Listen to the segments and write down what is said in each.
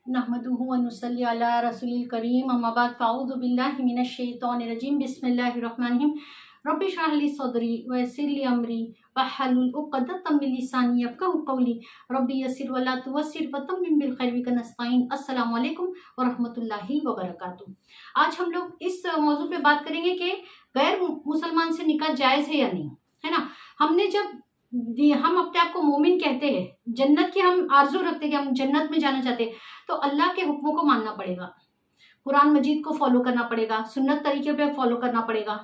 नहमदुहु व नुसल्ली अला रसूलिल करीम अम्मा बाद फ़अऊज़ु बिल्लाहि मिनश शैतानिर रजीम बिस्मिल्लाहिर रहमानिर रहीम रब्बि इश्रह ली सदरी व यस्सिर ली अमरी वहलुल उक़दतम मिन लिसानी यफ़क़हू क़ौली रब्बि यस्सिर व ला तुअस्सिर व तम्मिम बिल खैरि बिका नस्ताईन। अस्सलामु अलैकुम व रहमतुल्लाहि व बरकातुहू। आज हम लोग इस मौजू पे बात करेंगे कि गैर मुसलमान से निकाह जायज़ है या नहीं, है ना। हमने जब हम अपने आप को मोमिन कहते हैं, जन्नत की हम आरजू रखते हैं कि हम जन्नत में जाना चाहते हैं, तो अल्लाह के हुक्मों को मानना पड़ेगा, कुरान मजीद को फॉलो करना पड़ेगा, सुन्नत तरीके पे फॉलो करना पड़ेगा,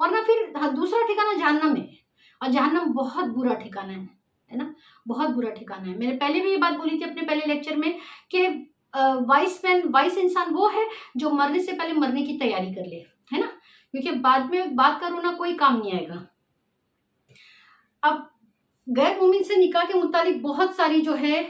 वरना फिर दूसरा ठिकाना जहन्नम है। और जहन्नम बहुत बुरा ठिकाना है ना, बहुत बुरा ठिकाना है। मैंने पहले भी ये बात बोली थी अपने पहले लेक्चर में कि वाइस इंसान वो है जो मरने से पहले मरने की तैयारी कर ले, है ना, क्योंकि बाद में बात करो ना कोई काम नहीं आएगा। अब गैर मोमिन से निकाह के मुतालिक बहुत सारी जो है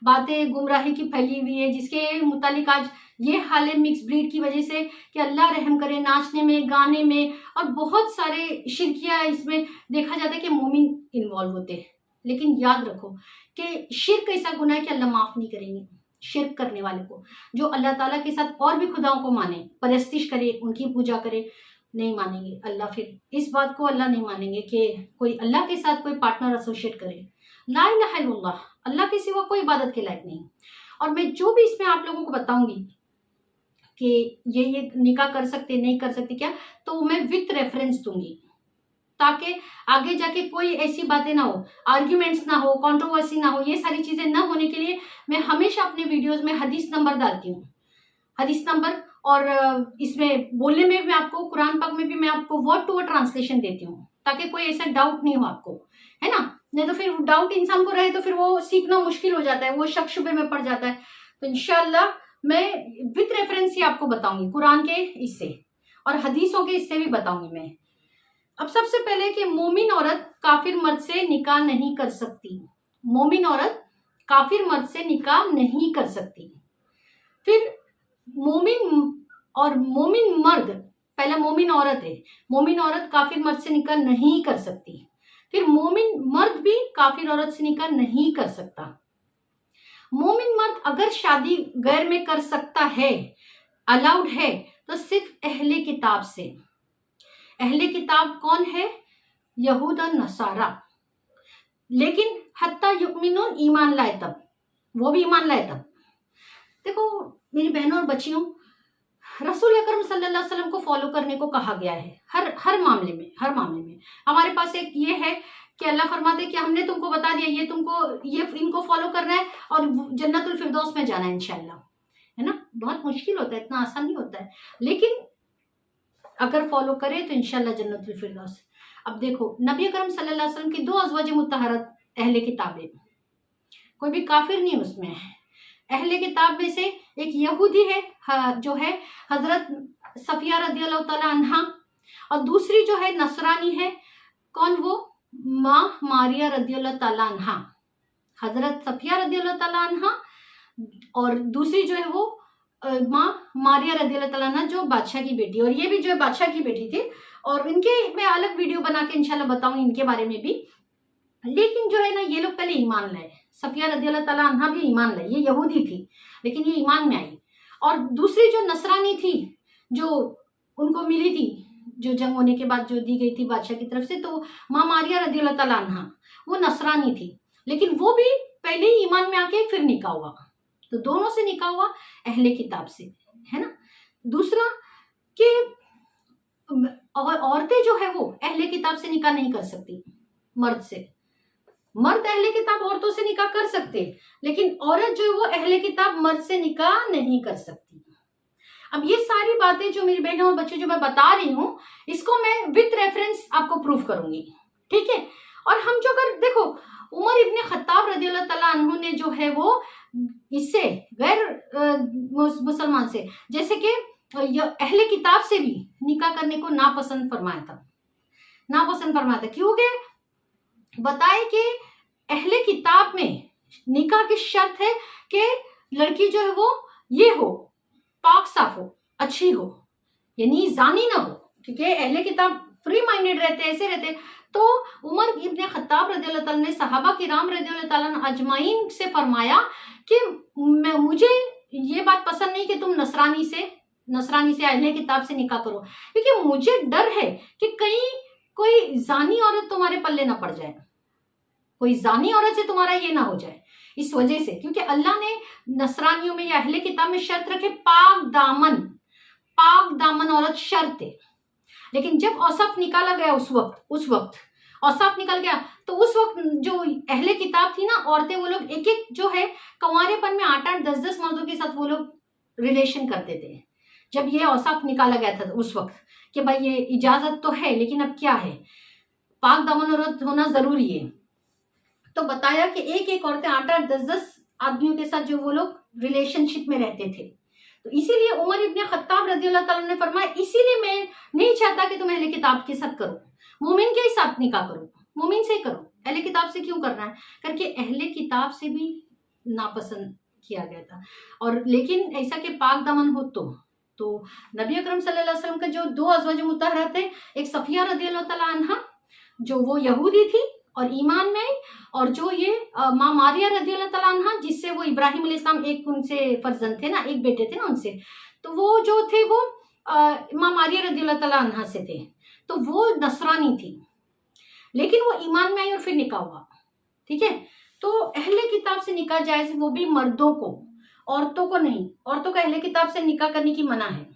बातें गुमराही की फैली हुई है, जिसके मुतालिक आज ये हाल है मिक्स ब्रीड की वजह से कि अल्लाह रहम करे, नाचने में, गाने में और बहुत सारे शिरकिया इसमें देखा जाता है कि मोमिन इन्वॉल्व होते हैं। लेकिन याद रखो कि शिर्क ऐसा गुनाह है कि अल्लाह माफ़ नहीं करेंगे शिर्क करने वाले को। जो अल्लाह ताला के साथ और भी खुदाओं को माने, परस्तिश करे, उनकी पूजा करे, नहीं मानेंगे अल्लाह। फिर इस बात को अल्लाह नहीं मानेंगे कि कोई अल्लाह के साथ कोई पार्टनर एसोसिएट करे। ला इलाहा इल्लल्लाह, अल्लाह के सिवा कोई इबादत के लायक नहीं। और मैं जो भी इसमें आप लोगों को बताऊंगी कि ये निकाह कर सकते नहीं कर सकते क्या, तो मैं विथ रेफरेंस दूंगी ताकि आगे जाके कोई ऐसी बातें ना हो, आर्ग्यूमेंट्स ना हो, कंट्रोवर्सी ना हो। ये सारी चीजें ना होने के लिए मैं हमेशा अपने वीडियोज में हदीस नंबर डालती हूँ, हदीस नंबर, और इसमें बोलने में भी आपको, कुरान पाक में भी मैं आपको वर्ड टू वर्ड ट्रांसलेशन देती हूँ ताकि कोई ऐसा डाउट नहीं हो आपको, है ना। नहीं तो फिर डाउट इंसान को रहे तो फिर वो सीखना मुश्किल हो जाता है, वो शक शुबे में पड़ जाता है। तो इंशाल्लाह मैं विथ रेफरेंस ही आपको बताऊंगी, कुरान के इससे और हदीसों के इससे भी बताऊंगी मैं। अब सबसे पहले कि मोमिन औरत काफिर मर्द से निकाह नहीं कर सकती। मोमिन औरत काफिर मर्द से निकाह नहीं कर सकती। फिर मोमिन और मोमिन मर्द, पहला मोमिन औरत है, मोमिन औरत काफिर मर्द से निकाह नहीं कर सकती। फिर मोमिन मर्द भी काफिर औरत से निकाह नहीं कर सकता। मोमिन मर्द अगर शादी गैर में कर सकता है, अलाउड है, तो सिर्फ अहले किताब से। अहले किताब कौन है? यहूद और नसारा। लेकिन हत्ता युमिनून, ईमान लाए तब, वो भी ईमान लाए तब। देखो मेरी बहनों और बच्चियों, रसूल अकरम सल्लल्लाहु अलैहि वसल्लम को फॉलो करने को कहा गया है हर मामले में। हमारे पास एक ये है कि अल्लाह फरमाते कि हमने तुमको बता दिया, ये इनको फॉलो करना है और जन्नतुल फिरदौस में जाना है इंशाल्लाह, है ना। बहुत मुश्किल होता है, इतना आसान नहीं होता है, लेकिन अगर फॉलो करे तो इंशाल्लाह जन्नतुल फिरदौस। अब देखो नबी अकरम सल्लल्लाहु अलैहि वसल्लम की 2 अज़वाज मुतहहरत अहले किताबें, कोई भी काफिर नहीं उसमें है। अहले किताब में से एक यहूदी है जो है हजरत सफिया रदियल्लाहु ताला अन्हा, और दूसरी जो है नसरानी है, कौन वो? माँ मारिया रदियल्लाहु ताला अन्हा। हजरत सफिया रदियल्लाहु ताला अन्हा और दूसरी जो है वो माँ मारिया रदियल्लाहु ताला अन्हा, जो बादशाह की बेटी, और ये भी जो है बादशाह की बेटी थी। और इनके मैं अलग वीडियो बना के इंशाल्लाह बताऊंगी इनके बारे में भी। लेकिन जो है ना, ये लोग पहले ईमान लाए। सफिया रदियल्लाहु ताला अन्हा भी ईमान लाई, ये यहूदी थी लेकिन ये ईमान में आई। और दूसरी जो नसरानी थी, जो उनको मिली थी, जो जंग होने के बाद जो दी गई थी बादशाह की तरफ से, तो माँ मारिया रदियल्लाहु ताला अन्हा वो नसरानी थी, लेकिन वो भी पहले ही ईमान में आके फिर निकाह हुआ। तो दोनों से निकाह हुआ अहले किताब से, है ना। दूसरा कि औरतें जो है वो अहले किताब से निकाह नहीं कर सकती मर्द से। मर्द अहले किताब औरतों से निकाह कर सकते, लेकिन औरत जो है वो अहले किताब मर्द से निकाह नहीं कर सकती। अब ये सारी बातें जो मेरी बहनों और बच्चों जो मैं बता रही हूँ, इसको मैं विथ रेफरेंस आपको प्रूफ करूंगी, ठीक है। और हम जो अगर देखो, उमर इब्ने खत्ताब रदियल्लाहु ताला अन्हु ने जो है वो इससे गैर मुसलमान से, जैसे कि अहले किताब से भी निकाह करने को नापसंद फरमाया था। क्योंकि बताए कि अहले किताब में निकाह की शर्त है कि लड़की जो है वो ये हो, पाक साफ हो, अच्छी हो, यानी जानी ना हो, क्योंकि अहले किताब फ्री माइंडेड रहते, ऐसे रहते। तो उमर इब्ने खत्ताब रज़ियल्लाहु ताला ने सहाबा किराम रज़ियल्लाहु ताला अजमाइन से फरमाया कि मुझे पसंद नहीं कि तुम नसरानी से अहले किताब से निकाह करो, क्योंकि मुझे डर है कि कहीं कोई जानी औरत तुम्हारे पल्ले ना पड़ जाए, कोई जानी औरत से तुम्हारा ये ना हो जाए। इस वजह से, क्योंकि अल्लाह ने नसरानियों में या अहले किताब में शर्त रखे पाक दामन औरत शर्त है। लेकिन जब औसफ निकाला गया उस वक्त औसफ निकल गया, तो उस वक्त जो अहले किताब थी ना औरतें, वो लोग एक एक जो है कंवारेपन में 8-8, 10-10 मर्दों के साथ वो लोग रिलेशन करते थे। जब ये औसफ निकाला गया था उस वक्त कि भाई ये इजाजत तो है, लेकिन अब क्या है, पाक दामन औरत होना जरूरी है। तो बताया कि एक एक औरतें 8-8, 10-10 आदमियों के साथ जो वो लोग रिलेशनशिप में रहते थे। तो इसीलिए उमर इब्न खत्ताब रज़ियल्लाहु ताला ने फरमाया, इसीलिए मैं नहीं चाहता कि तुम अहले किताब के साथ करो, मोमिन के ही साथ निकाह करो, मोमिन से करो, अहले किताब से क्यों करना है, करके अहले किताब से भी नापसंद किया गया था। और लेकिन ऐसा कि पाक दामन हो तो नबी अकरम सल्लल्लाहु अलैहि वसल्लम के जो 2 अज़वाज मुतहरा थे, एक सफिया रज़ियल्लाहु ताला अन्हा जो वो यहूदी थी और ईमान में आई, और जो ये माँ मारिया रज़ियल्लाहु ताला अन्हा जिससे वो इब्राहिम अलैहिस्सलाम एक उनसे फर्जंद थे ना, एक बेटे थे ना उनसे, तो वो जो थे वो माँ मारिया रज़ियल्लाहु ताला अन्हा से थे, तो वो नसरानी थी, लेकिन वो ईमान में आई और फिर निकाह हुआ। ठीक है, तो अहले किताब से निकाह जायज़, वो भी मर्दों को, औरतों को नहीं। औरतों का अहले किताब से निकाह करने की मना है।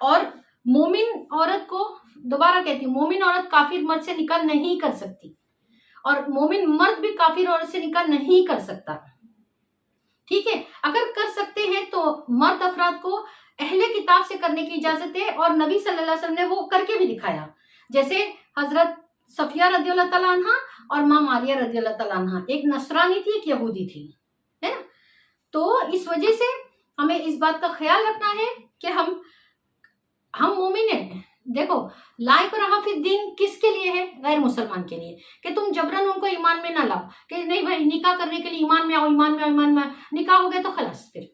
और मोमिन औरत को, दोबारा कहती हूँ, मोमिन औरत काफिर मर्द से निकाह नहीं कर सकती, और मोमिन मर्द भी काफिर औरत से निकाह नहीं कर सकता। ठीक है, अगर कर सकते हैं तो मर्द अफराद को अहले किताब से करने की इजाजत है, और नबी सल्लल्लाहु अलैहि वसल्लम ने वो करके भी दिखाया, जैसे हजरत सफिया रज़ियल्लाहु ताला अन्हा और माँ मारिया रज़ियल्लाहु ताला अन्हा, एक नसरानी थी, एक यहूदी थी, है ना। तो इस वजह से हमें इस बात का ख्याल रखना है कि हम मोमिन हैं। देखो, ला इकराहा फिद्दीन किसके लिए है, गैर मुसलमान के लिए, कि तुम जबरन उनको ईमान में ना लाओ, कि नहीं भाई निकाह करने के लिए ईमान में आओ, ईमान में आओ, ईमान में आओ, निकाह हो गया तो खलास, फिर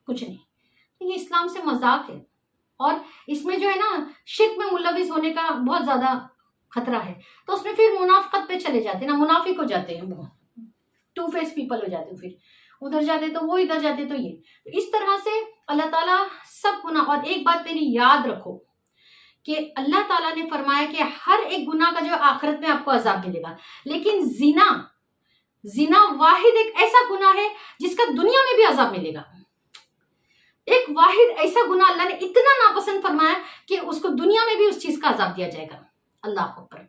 कुछ नहीं। तो ये इस्लाम से मजाक है, और इसमें जो है ना शिर्क में मुलविस होने का बहुत ज्यादा खतरा है। तो उसमें फिर मुनाफिकत पे चले जाते हैं ना, मुनाफिक हो जाते हैं, वो 2 फेस पीपल हो जाते हैं, फिर उधर जाते तो वो, इधर जाते तो ये। तो इस तरह से अल्लाह ताला सब गुनाह, और एक बात मेरी याद रखो कि अल्लाह ताला ने फरमाया कि हर एक गुनाह का जो आखिरत में आपको अजाब मिलेगा, लेकिन जिना वाहिद एक ऐसा गुनाह है जिसका दुनिया में भी अजाब मिलेगा। एक वाहिद ऐसा गुनाह अल्लाह ने इतना नापसंद फरमाया कि उसको दुनिया में भी उस चीज का अजाब दिया जाएगा। अल्लाह अकबर।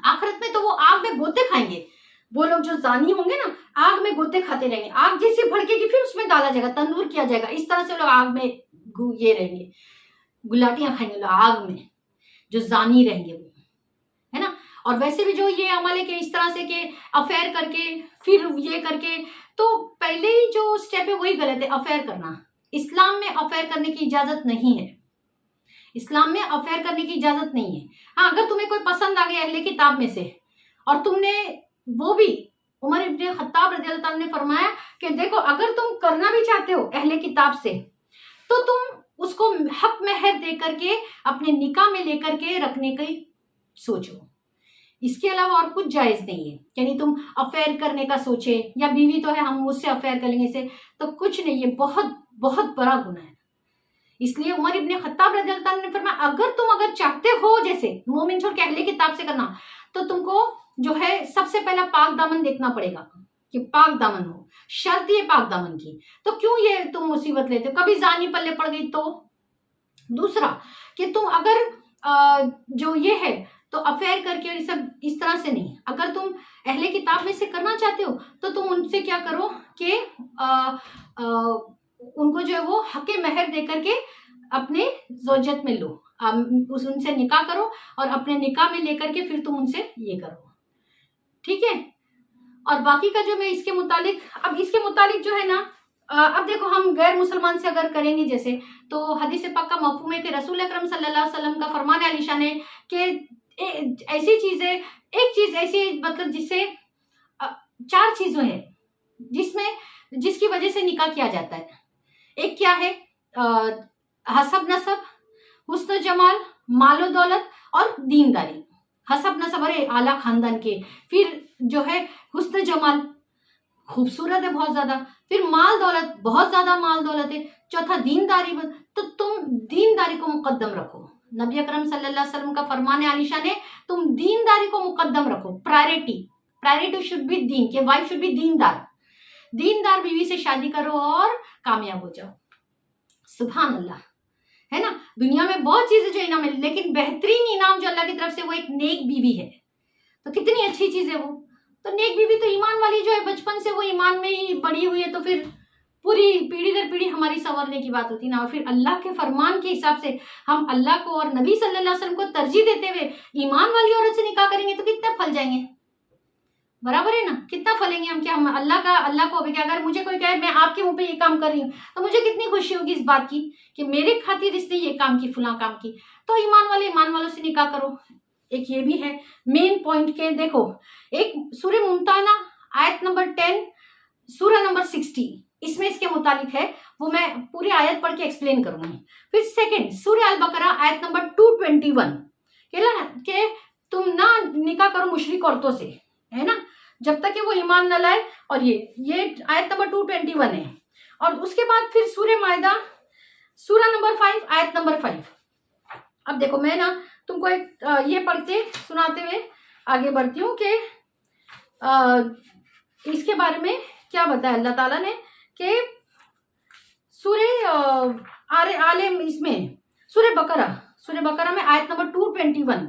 आखिरत में तो वो आग में गोते खाएंगे, वो लोग जो जानी होंगे ना, आग में गोते खाते रहेंगे, आग जैसे भड़केगी फिर उसमें डाला जाएगा, तंदूर किया जाएगा, इस तरह से लोग आग में ये रहेंगे, गुलाटियां खाएंगे लोग आग में, जो जानी रहेंगे वो, है ना। और वैसे भी जो ये अमल है कि इस तरह से कि अफेयर करके फिर ये करके, तो पहले ही जो स्टेप है वही गलत है, अफेयर करना। इस्लाम में अफेयर करने की इजाजत नहीं है, इस्लाम में अफेयर करने की इजाजत नहीं है। हाँ, अगर तुम्हें कोई पसंद आ गया अहले किताब में से, और तुमने वो भी, उमर इब्न खत्ताब रज़ियल्लाहु ताला ने फरमाया कि देखो अगर तुम करना भी चाहते हो अहले किताब से, तो तुम उसको हक महर दे करके अपने निकाह में लेकर के रखने की सोचो, इसके अलावा और कुछ जायज नहीं है। यानी तुम अफेयर करने का सोचे, या बीवी तो है हम उससे अफेयर कर लेंगे इसे, तो कुछ नहीं, ये बहुत बहुत बड़ा गुनाह है। इसलिए उमर इब्न खत्ताब रज़ियल्लाहु ताला ने फरमाया अगर चाहते हो जैसे मोमिन छोड़ के अहले किताब से करना, तो तुमको जो है सबसे पहला पाक दामन देखना पड़ेगा कि पाक दामन हो, शर्त ये पाक दामन की। तो क्यों ये तुम मुसीबत लेते हो, कभी जानी पल्ले पड़ गई तो। दूसरा कि तुम अगर जो ये है तो अफेयर करके और सब इस तरह से नहीं, अगर तुम अहले किताब में से करना चाहते हो तो तुम उनसे क्या करो कि उनको जो है वो हक़े महर दे करके अपने ज़ौजत में लो, उनसे निकाह करो, और अपने निकाह में लेकर के फिर तुम उनसे ये करो, ठीक है। और बाकी का जो मैं इसके मुतालिक जो है ना, अब देखो हम गैर मुसलमान से अगर करेंगे जैसे, तो हदीस पाक का मफ़हूम है कि रसूल अकरम सल्लल्लाहु अलैहि वसल्लम का फरमान आलिशान है कि ऐसी चीज़ है, एक चीज़ ऐसी मतलब जिससे 4 चीज़ें हैं जिसकी वजह से निकाह किया जाता है। एक क्या है, हसब नसब, हुस्न जमाल, मालो दौलत और दीनदारी। हसब नसब अरे आला खानदान के, फिर जो है हुस्न जमाल, खूबसूरत है बहुत ज्यादा, फिर माल दौलत, बहुत ज्यादा माल दौलत है, चौथा दीनदारी, तो तुम दीनदारी को मुकद्दम रखो। नबी अकरम सल्लल्लाहु अलैहि वसल्लम का फरमान आलिशान है, तुम दीनदारी को मुकद्दम रखो, प्रायोरिटी शुड बी दीन, के वाइफ शुड बी दीनदार बीवी से शादी करो और कामयाब हो जाओ। सुभान अल्लाह, है ना। दुनिया में बहुत चीजें जो इनाम है, लेकिन बेहतरीन इनाम जो अल्लाह की तरफ से वो एक नेक बीवी है। तो कितनी अच्छी चीज है वो। तो नेक बीवी तो ईमान वाली जो है, बचपन से वो ईमान में ही बड़ी हुई है, तो फिर पूरी पीढ़ी दर पीढ़ी हमारी संवरने की बात होती है ना। और फिर अल्लाह के फरमान के हिसाब से हम अल्लाह को और नबी सल्लल्लाहु अलैहि वसल्लम को तरजीह देते हुए ईमान वाली औरत से निकाह करेंगे तो कितना फल जाएंगे, बराबर है ना। कितना फलेंगे हम। क्या हम अल्लाह को अभी क्या, अगर मुझे कोई कहे मैं आपके मुंह पे ये काम कर रही हूँ तो मुझे कितनी खुशी होगी इस बात की कि मेरे खातिर इसने ये काम की, फुला काम की। तो ईमान वालों से निकाह करो। एक ये भी है मेन पॉइंट के। देखो, एक सूरह मुमताना आयत नंबर 10, सूरह नंबर 60, इसमें इसके मुतालिक है, वो मैं पूरी आयत पढ़ के एक्सप्लेन करूंगी। फिर सेकंड सूरह अल बकरा आयत नंबर 221 के तुम ना निकाह करो मुशरिक औरतों से, है ना, जब तक कि वो ईमान न लाए। और ये आयत नंबर 221 है। और उसके बाद फिर सूरह मायदा सूरह नंबर 5 आयत नंबर 5। अब देखो, मैं ना तुमको एक ये पढ़ते सुनाते हुए आगे बढ़ती हूँ कि इसके बारे में क्या बताया अल्लाह ताला ने कि सूरह बकरा में आयत नंबर 221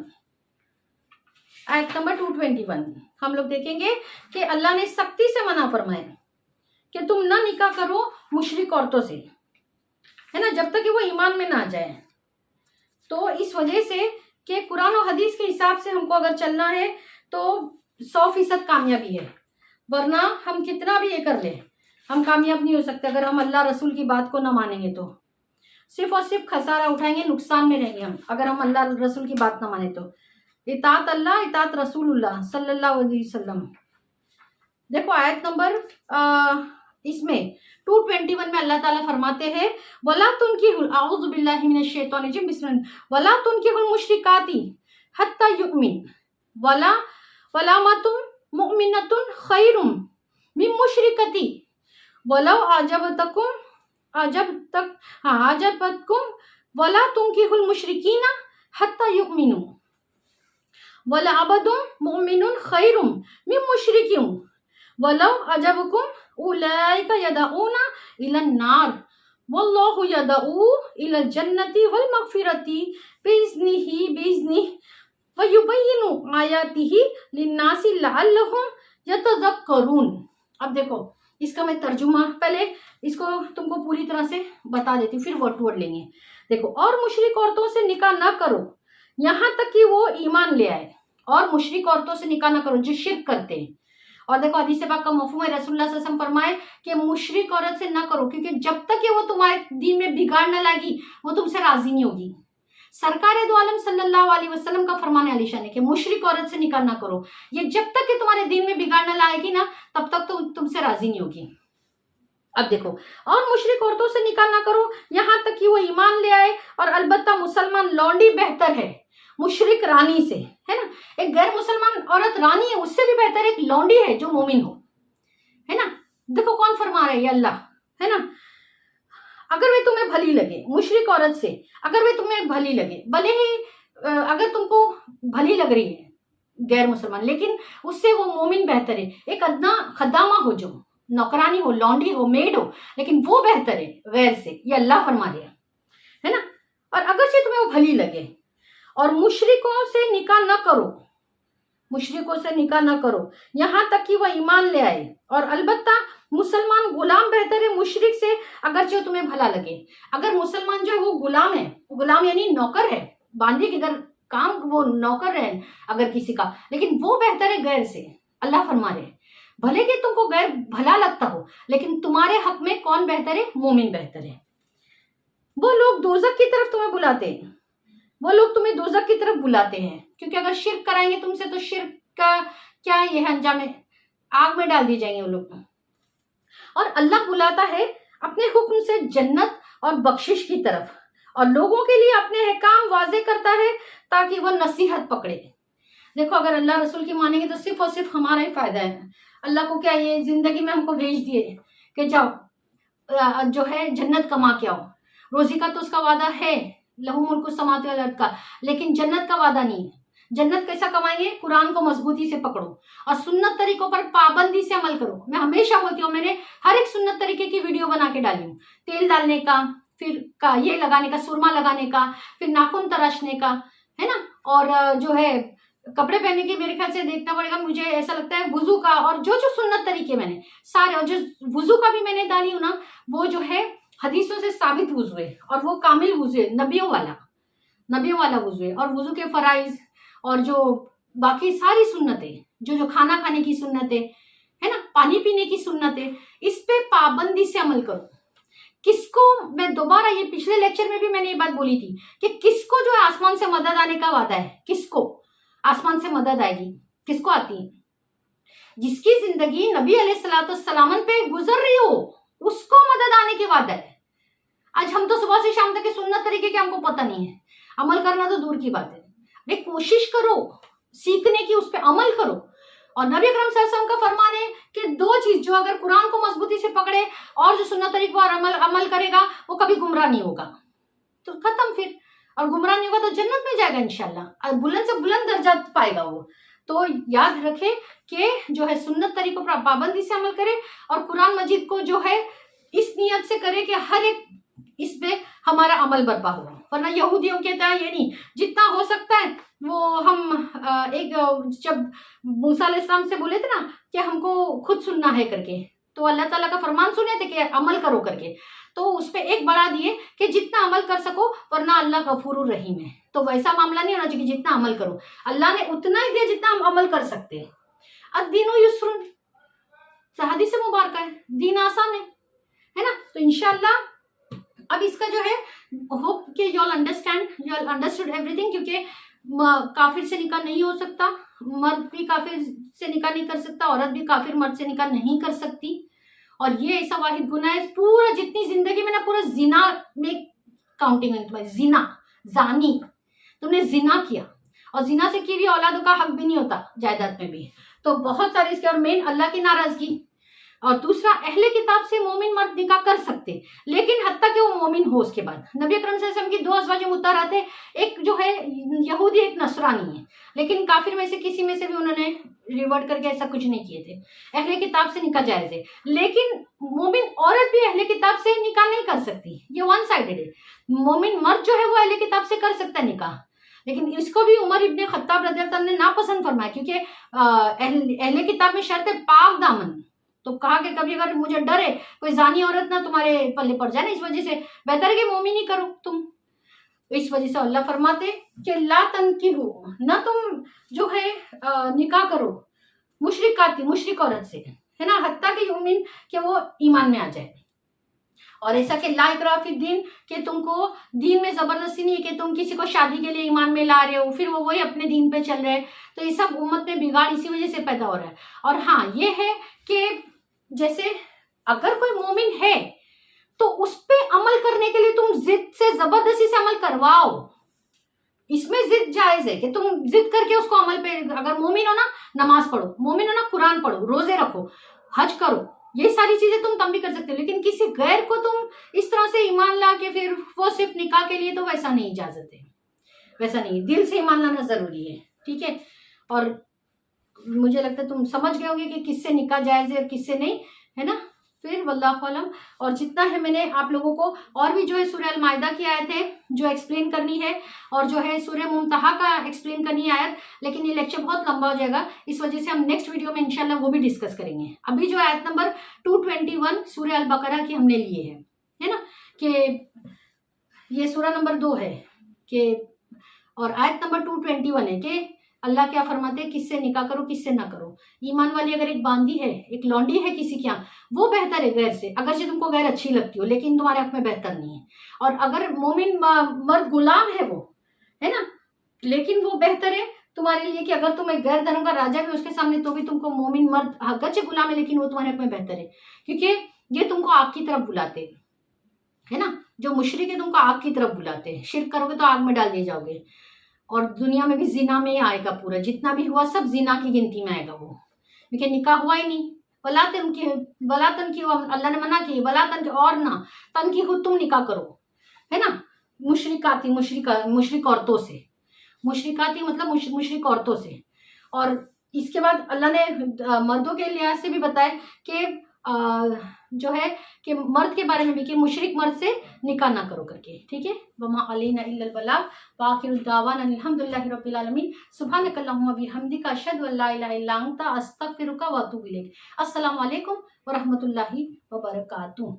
हम लोग देखेंगे कि अल्लाह ने सख्ती से मना फरमाया कि तुम ना निकाह करो मुशरिक औरतों से, है ना, जब तक कि वो ईमान में ना जाए। तो इस वजह से कि कुरान और हदीस के हिसाब से हमको अगर चलना है तो 100% कामयाबी है, वरना हम कितना भी ये कर ले हम कामयाब नहीं हो सकते। अगर हम अल्लाह रसूल की बात को ना मानेंगे तो सिर्फ और सिर्फ खसारा उठाएंगे, नुकसान में रहेंगे हम, अगर हम अल्लाह रसूल की बात ना माने तो। इताअत अल्लाह इताअत रसूलुल्लाह सल्लल्लाहु अलैहि वसल्लम। देखो आयत नंबर इसमें 221 में अल्लाह ताला फरमाते हैं, वला तुनकिहुल अऊज़ु बिल्लाहि मिनश शैतानिर रजीम बिस्मिल्लाह वला तुनकिहुल मुशरिकाती हत्ता युमिन वला मातुम मुमिनतुन खैरुम मिन मुशरिकती वलौ आजबतकुम वला तुनकिहुल मुशरिकीना हत्ता युमिनु वला अबदुम मुमिनुन खैरुम मिन मुशरिकिन वलौ अजबकुम उलाइका यदऊना इलन नार वल्लाहु यदऊ इलल जन्नति वल मगफिरति बिइज़्निही व युबय्यिनु आयातिही लिन्नासि लअल्लहुम यतज़क्करून। अब देखो, इसका मैं तर्जुमा पहले इसको तुमको पूरी तरह से बता देती हूँ, फिर वर्ड टू वर्ड लेंगे। देखो, और मुशरिक औरतों से निकाह ना करो यहाँ तक कि वो ईमान ले आए, और मुशरिक औरतों से निकाह ना करो जो शिर्क करते हैं। और देखो हदीस पाक का मफ़हूम है, रसूलुल्लाह सल्लल्लाहु अलैहि वसल्लम फरमाए कि मुशरिक औरत से ना करो, क्योंकि जब तक कि वो तुम्हारे दीन में बिगाड़ न लाएगी वो तुमसे राजी नहीं होगी। सरकार दो आलम सल्लल्लाहु अलैहि वसल्लम का फरमान आलिशान है कि मुशरिक औरत से निकाह ना करो, ये जब तक कि तुम्हारे दीन में बिगाड़ न लाएगी ना तब तक तो तुमसे राजी नहीं होगी। अब देखो, और मुशरिक औरतों से निकाह ना करो यहाँ तक कि वो ईमान ले आए, और अलबत्ता मुसलमान लौंडी बेहतर है मुशरिक रानी से, है ना। एक गैर मुसलमान औरत रानी है, उससे भी बेहतर एक लौंडी है जो मोमिन हो, है ना। देखो कौन फरमा रहा है, ये अल्लाह, है ना। अगर वे तुम्हें भली लगे, मुशरिक औरत से अगर वे तुम्हें भली लगे, भले ही अगर तुमको भली लग रही है गैर मुसलमान, लेकिन उससे वो मोमिन बेहतर है। एक अदना खदामा हो, जो नौकरानी हो, लौंडी हो, मेड हो, लेकिन वो बेहतर है गैर से, ये अल्लाह फरमा रहा है ना। और अगर से तुम्हें वो भली लगे, और मुशरिकों से निकाह न करो यहाँ तक कि वह ईमान ले आए, और अलबत्ता मुसलमान गुलाम बेहतर है मुशरिक से, अगर जो तुम्हें भला लगे। अगर मुसलमान जो है वो गुलाम है, गुलाम यानी नौकर है, बांधे किधर काम, वो नौकर है अगर किसी का, लेकिन वो बेहतर है गैर से। अल्लाह फरमा रहे, भले कि तुमको गैर भला लगता हो, लेकिन तुम्हारे हक में कौन बेहतर है, मोमिन बेहतर है। वो लोग दोज़ख की तरफ तुम्हें बुलाते हैं, क्योंकि अगर शिर्क कराएंगे तुमसे तो शिर्क का क्या ये है, अंजाम है, आग में डाल दिए जाएंगे वो लोग। और अल्लाह बुलाता है अपने हुक्म से जन्नत और बख्शिश की तरफ, और लोगों के लिए अपने अहकाम वाज़े करता है ताकि वह नसीहत पकड़े। देखो, अगर अल्लाह रसूल की मानेंगे तो सिर्फ और सिर्फ हमारा ही फायदा है। अल्लाह को क्या ये जिंदगी में हमको भेज दिए कि जाओ जो है जन्नत कमा के आओ। रोजी का तो उसका वादा है, लहू मुल्कु समावाति वल अर्द का, लेकिन जन्नत का वादा नहीं है। जन्नत कैसा कमाएंगे? कुरान को मजबूती से पकड़ो और सुन्नत तरीकों पर पाबंदी से अमल करो। मैं हमेशा बोलती हूँ, मैंने हर एक सुन्नत तरीके की वीडियो बना के डाली हूँ। तेल डालने का, फिर का ये लगाने का, सुरमा लगाने का, फिर नाखून तराशने का, है ना, और जो है कपड़े पहनने की मेरे ख्याल से देखना पड़ेगा, मुझे ऐसा लगता है वुजू का, और जो जो सुन्नत तरीके मैंने सारे, और जो वुजू का भी मैंने डाली हूँ ना, वो जो है हदीसों से साबित वुजू है, और वो कामिल वुजू है, नबियों वाला वुजू है। और वुजू के फराइज और जो बाकी सारी सुन्नतें, जो खाना खाने की सुन्नतें है ना, पानी पीने की सुन्नतें, इस पे पाबंदी से अमल करो। किसको, मैं दोबारा, ये पिछले लेक्चर में भी मैंने ये बात बोली थी कि किसको जो है आसमान से मदद आने का वादा है, किसको आसमान से मदद आएगी, किसको आती है? जिसकी जिंदगी नबी अलैहिस्सलाम पे गुजर रही हो, उसको मदद आने की वादा है। आज हम तो सुबह से शाम तक के सुन्नत तरीके के हमको पता नहीं है, अमल करना तो दूर की बात है। अरे कोशिश करो सीखने की, उस पर अमल करो। और नबी अकरम सल्लल्लाहु अलैहि वसल्लम का फरमान है कि दो चीज, जो अगर कुरान को मजबूती से पकड़े और जो सुन्नत तरीके पर अमल करेगा, वो कभी गुमराह नहीं होगा। तो खत्म फिर, और गुमराह नहीं होगा तो जन्नत में जाएगा इंशाल्लाह, और बुलंद से बुलंद दर्जा पाएगा वो। तो याद रखे कि जो है सुन्नत तरीकों पर पाबंदी से अमल करे, और कुरान मजीद को जो है इस नियत से करे कि हर एक इस पे हमारा अमल बर्पा हो। वरना यहूदियों के तरह ये नहीं, जितना हो सकता है वो हम एक, जब मूसा अलैहिस्सलाम से बोले थे ना कि हमको खुद सुनना है करके, तो अल्लाह ताला का फरमान सुने थे कि अमल करो करके, तो उस पर एक बढ़ा दिए कि जितना अमल कर सको, वरना अल्लाह गफूरुर रहीम है। तो वैसा मामला नहीं होना चाहिए कि जितना अमल करो, अल्लाह ने उतना ही दिया जितना हम अमल कर सकते हैं। अद्दीनु युस्रुन, हदीस मुबारक है, दीन आसान है ना। तो इंशाल्लाह अब इसका जो है, होप कि यू ऑल अंडरस्टूड एवरीथिंग, क्योंकि काफिर से निकाह नहीं हो सकता, मर्द भी काफिर से निकाह नहीं कर सकता, औरत भी काफिर मर्द से निकाह नहीं कर सकती। और ये ऐसा वाहिद गुनाह है पूरा, जितनी जिंदगी में ना, पूरा जिना में काउंटिंग है तुम्हारी, जिना, जानी, तुमने जिना किया, और जिना से की भी औलादों का हक भी नहीं होता जायदाद में भी। तो बहुत सारे इसके, और मेन अल्लाह की नाराजगी। और दूसरा, अहले किताब से मोमिन मर्द निकाह कर सकते, लेकिन हत्ता कि वो मोमिन हो। उसके बाद नबी अकरम सल्लल्लाहु अलैहि वसल्लम की दो अज़वाज मुत्तहरा थे, एक जो है यहूदी, एक नसरानी है, लेकिन काफिर में से किसी में से भी उन्होंने रिवर्ट करके ऐसा कुछ नहीं किए थे। अहले किताब से निकाह जायज है, लेकिन मोमिन औरत भी अहले किताब से निकाह नहीं कर सकती, ये वन साइडेड है। मोमिन मर्द जो है वो अहले किताब से कर सकता है निकाह, लेकिन इसको भी उमर इब्ने खत्ताब रज़ियल्लाहु अन्हु ने नापसंद फरमाया, क्योंकि अहले किताब में शर्त है पाक दामन। तो कहा कि कभी अगर मुझे डर है कोई जानी औरत ना तुम्हारे पल्ले पड़ जाए ना, इस वजह से बेहतर है कि मोमिन ही करो तुम। इस वजह से अल्लाह फरमाते कि ला तनकिहू, ना तुम जो है निकाह करो मुशरिक औरत से, है ना, हत्ता कि युमिन, कि वो ईमान में आ जाए। और ऐसा कि ला इकराह फी दीन, कि तुमको दीन में जबरदस्ती नहीं है कि तुम किसी को शादी के लिए ईमान में ला रहे हो, फिर वो वही अपने दीन पे चल रहे हैं। तो ये सब उम्मत में बिगाड़ इसी वजह से पैदा हो रहा है। और हाँ, ये है कि जैसे अगर कोई मोमिन है तो उस पे अमल करने के लिए तुम जिद से, जबरदस्ती से अमल करवाओ, इसमें जिद जायज है कि तुम जिद करके उसको अमल पे, अगर मोमिन हो ना नमाज पढ़ो, मोमिन हो ना कुरान पढ़ो, रोजे रखो, हज करो, ये सारी चीजें तुम तब भी कर सकते हो। लेकिन किसी गैर को तुम इस तरह से ईमान ला के फिर वो सिर्फ निकाह के लिए, तो वैसा नहीं इजाजत है, वैसा नहीं, दिल से ईमान लाना जरूरी है, ठीक है। और मुझे लगता है तुम समझ गए होंगे कि किससे निकाह जायज है और किससे नहीं, है ना। फिर वल्लाहु अलम, और जितना है मैंने आप लोगों को और भी जो है सूरह अल माइदा की आयत है जो एक्सप्लेन करनी है, और जो है सूरह मुमतहा का एक्सप्लेन करनी है आयत, लेकिन ये लेक्चर बहुत लंबा हो जाएगा, इस वजह से हम नेक्स्ट वीडियो में इंशाल्लाह वो भी डिस्कस करेंगे। अभी जो आयत नंबर 221 सूरह अल बकरा की हमने लिए है ना, कि ये सूरह नंबर 2 है कि, और आयत नंबर 221 है कि अल्लाह क्या फरमाते हैं, किससे निकाह करो किससे ना करो। ईमान वाली अगर एक बांदी है, एक लौंडी है किसी के यहाँ, वो बेहतर है गैर से, अगर से तुमको गैर अच्छी लगती हो लेकिन तुम्हारे हक में बेहतर नहीं है। और अगर मोमिन मर्द गुलाम है वो, है ना, लेकिन वो बेहतर है तुम्हारे लिए कि अगर तुम एक गैर धर्म का राजा भी उसके सामने, तो भी तुमको मोमिन मर्द अगरचे गुलाम है लेकिन वो तुम्हारे हक में बेहतर है, क्योंकि ये तुमको आग की तरफ बुलाते है ना। जो मुशरिक है तुमको आग की तरफ बुलाते हैं, शिर्क करोगे तो आग में डाल दिए जाओगे, और दुनिया में भी जिना में ही आएगा, पूरा जितना भी हुआ सब जिना की गिनती में आएगा वो, क्योंकि निकाह हुआ ही नहीं। वला तनकी अल्लाह ने मना की, वला तनकी और ना तनकी तुम निकाह करो, है ना, मुशरिक औरतों से, मुशरिकाती मतलब मुशरिक औरतों से। और इसके बाद अल्लाह ने मर्दों के लिहाज से भी बताया कि जो है कि मर्द के बारे में भी कि मुशरिक मर्द से निकाह ना करो करके, ठीक है। वमा अलैना इल्लल बलाग व आखिरु दावाना अल्हम्दुलिल्लाहि रब्बिल आलमीन सुब्हानकल्लाहुम्मा बिहम्दिका अशहदु अल्ला इलाहा इल्ला अंता अस्तगफिरुका व अतूबु इलैक। अस्सलामु अलैकुम व रहमतुल्लाहि व बरकातुहू।